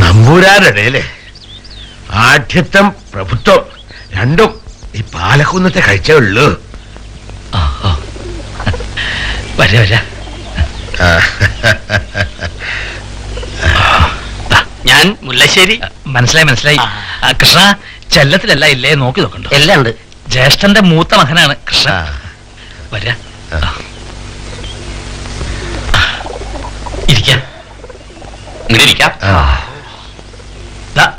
നമ്പൂരാരുടെ ആഠ്യത്വം പ്രഭുത്വം രണ്ടും ഈ പാലക്കുന്നത്തെ കഴിച്ചേ ഉള്ളൂ. വരാ വരാ. ഞാൻ മുല്ലശ്ശേരി. മനസ്സിലായി മനസ്സിലായി. കൃഷ്ണ ചെല്ലത്തിലല്ല ഇല്ലേ നോക്കി നോക്കണ്ടോ? എല്ലാം ഉണ്ട്. ജ്യേഷ്ഠന്റെ മൂത്ത മകനാണ് കൃഷ്ണ. വരാ ഇരിക്കാം. ഇങ്ങനെ ഇരിക്കാം.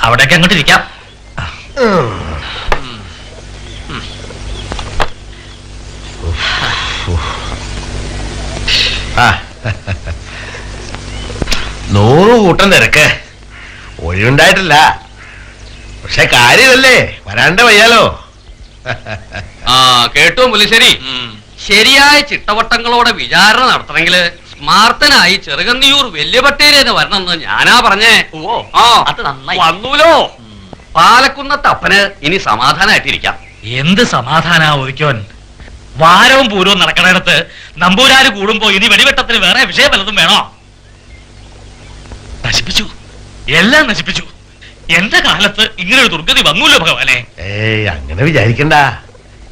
അവിടേക്ക് അങ്ങോട്ട് ഇരിക്കാം. നൂറ് കൂട്ടം തിരക്ക് ഒഴിവുണ്ടായിട്ടില്ല. പക്ഷെ കാര്യമല്ലേ വരാണ്ട വയ്യാലോ. കേട്ടോ മുല്ലശ്ശേരി, ശരിയായ ചിട്ടവട്ടങ്ങളോടെ വിചാരണ നടത്തണമെങ്കിൽ സ്മാർത്തനായി ചെറുകന്നിയൂർ വലിയ പട്ടേലെന്ന് വരണമെന്ന് ഞാനാ പറഞ്ഞേ. അത് നന്നായി വന്നൂലോ. പാലക്കുന്നത്തപ്പന് ഇനി സമാധാനമായിട്ടിരിക്കാം. എന്ത് സമാധാനാ ഒതുക്കോൻ? വാരവും പൂരവും നടക്കണയിടത്ത് നമ്പൂരാര് കൂടുമ്പോ ഇനി വെടിവെട്ടത്തിന് വേറെ വിഷയം വല്ലതും വേണോ? നശിപ്പിച്ചു, എല്ലാം നശിപ്പിച്ചു. എന്റെ കാലത്ത് ഇങ്ങനെ ഒരു ദുർഗതി വന്നൂല്ലോ ഭഗവാനെ. അങ്ങനെ വിചാരിക്കണ്ട.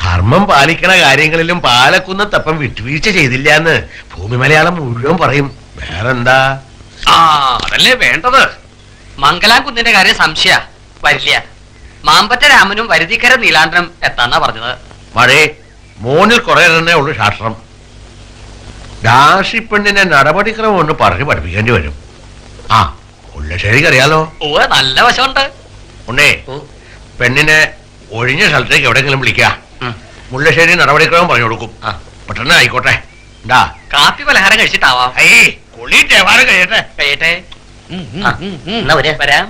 ധർമ്മം പാലിക്കണ കാര്യങ്ങളിലും പാലക്കുന്നത്തപ്പം വിട്ടുവീഴ്ച ചെയ്തില്ല എന്ന് ഭൂമി മലയാളം മുഴുവൻ പറയും. വേറെന്താ? അതല്ലേ വേണ്ടത്. മംഗലാംകുന്നിന്റെ കാര്യം സംശയ വരില്ല. മാമ്പറ്റ രാമനും വരുതിക്കര നീലാണ്ടനും എത്താന്നാ പറഞ്ഞത്. മഴേ മോനിൽ കുറെ തന്നെ ഉള്ളു ശാസ്ത്രം. രാശിപ്പെണ്ണിനെ നടപടിക്രമം ഒന്ന് പറഞ്ഞു പഠിപ്പിക്കേണ്ടി വരും. മുല്ലശ്ശേരിക്ക് അറിയാലോ. നല്ല വശമുണ്ട്. ഉണ്ണേ, പെണ്ണിനെ ഒഴിഞ്ഞ സ്ഥലത്തേക്ക് എവിടെയെങ്കിലും വിളിക്കുക. മുല്ലശ്ശേരി നടപടിക്രമം പറഞ്ഞു കൊടുക്കും. പെട്ടെന്ന് ആയിക്കോട്ടെ. എന്താ കാപ്പി പലഹാരം കഴിച്ചിട്ടാവാം. കൊള്ളിട്ടേവാരം കഴിയട്ടെ കഴിയട്ടെ. വരാം.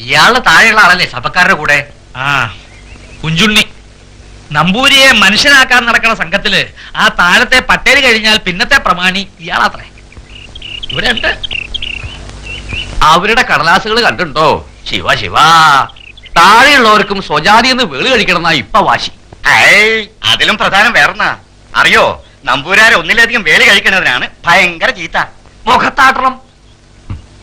ഇയാളുടെ താഴെയുള്ള ആളല്ലേ സഭക്കാരുടെ കൂടെ? കുഞ്ചുണ്ണി. നമ്പൂരിയെ മനുഷ്യനാക്കാൻ നടക്കുന്ന സംഘത്തില് ആ താഴത്തെ പട്ടേല് കഴിഞ്ഞാൽ പിന്നത്തെ പ്രമാണി ഇയാളാത്രേ. ഇവിടെ ഉണ്ട്. അവരുടെ കടലാസുകൾ കണ്ടുണ്ടോ? ശിവ ശിവ. താഴെയുള്ളവർക്കും സ്വജാതി എന്ന് വേളി കഴിക്കണമെന്നാ ഇപ്പൊ വാശി. അതിലും പ്രധാനം വേറെന്നാ അറിയോ? നമ്പൂരാരെ ഒന്നിലധികം വേളി കഴിക്കുന്നതിനാണ് ഭയങ്കര ചീത്ത. മുഖത്താട്ടണം.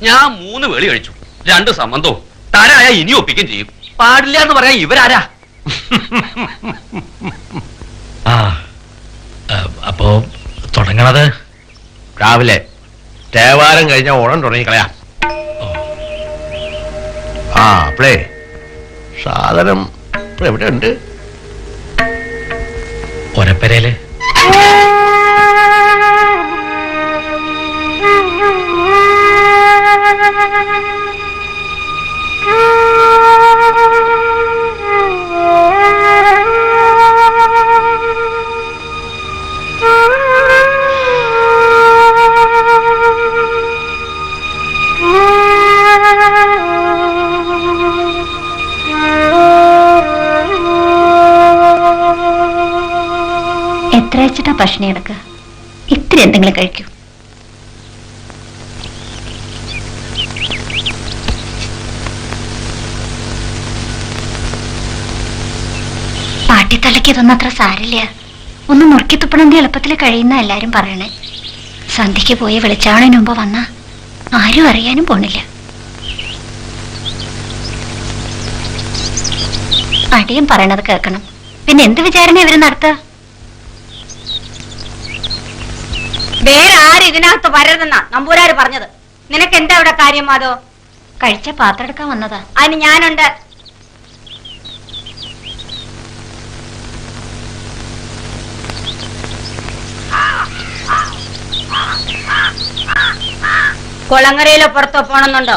ഞാൻ 3 വേളി കഴിച്ചു, 2 സംബന്ധവും. താരായ ഇനി ഒപ്പിക്കും ചെയ്യും. പാടില്ല എന്ന് പറയാൻ ഇവരാരാ? അപ്പോ തുടങ്ങണത് രാവിലെ തേവാരം കഴിഞ്ഞ ഓണം തുടങ്ങിക്കളയാ. അപ്പളേ സാധനം എവിടെ ഉണ്ട്? ഒരപ്പരയില്. എത്ര വെച്ചിട്ടാ ഭക്ഷണം എടുക്കുക? ഇത്തിരി എന്തെങ്കിലും കഴിക്കൂ. പാട്ടിത്തലയ്ക്ക് ഇതൊന്നും അത്ര സാരില്ല. ഒന്ന് മുറുക്കി തുപ്പണമെങ്കിൽ എളുപ്പത്തിൽ കഴിയുന്ന എല്ലാരും പറയണേ. സന്ധ്യക്ക് പോയി വെളിച്ചാവണതിന് മുമ്പ് വന്നാ ആരും അറിയാനും പോണില്ല. അടിയും പറയണത് കേൾക്കണം. പിന്നെ എന്ത് വിചാരണ ഇവര് നടത്തുക? വേറെ ആരും ഇതിനകത്ത് വരരുതെന്നാ നമ്പൂരാര് പറഞ്ഞത്. നിനക്ക് എന്താ ഇവിടെ കാര്യം? അതോ കഴിച്ച പാത്രം എടുക്കാൻ വന്നതാ. അതിന് ഞാനുണ്ട്. കുളങ്ങരയിലോ പുറത്തോ പോണമെന്നുണ്ടോ?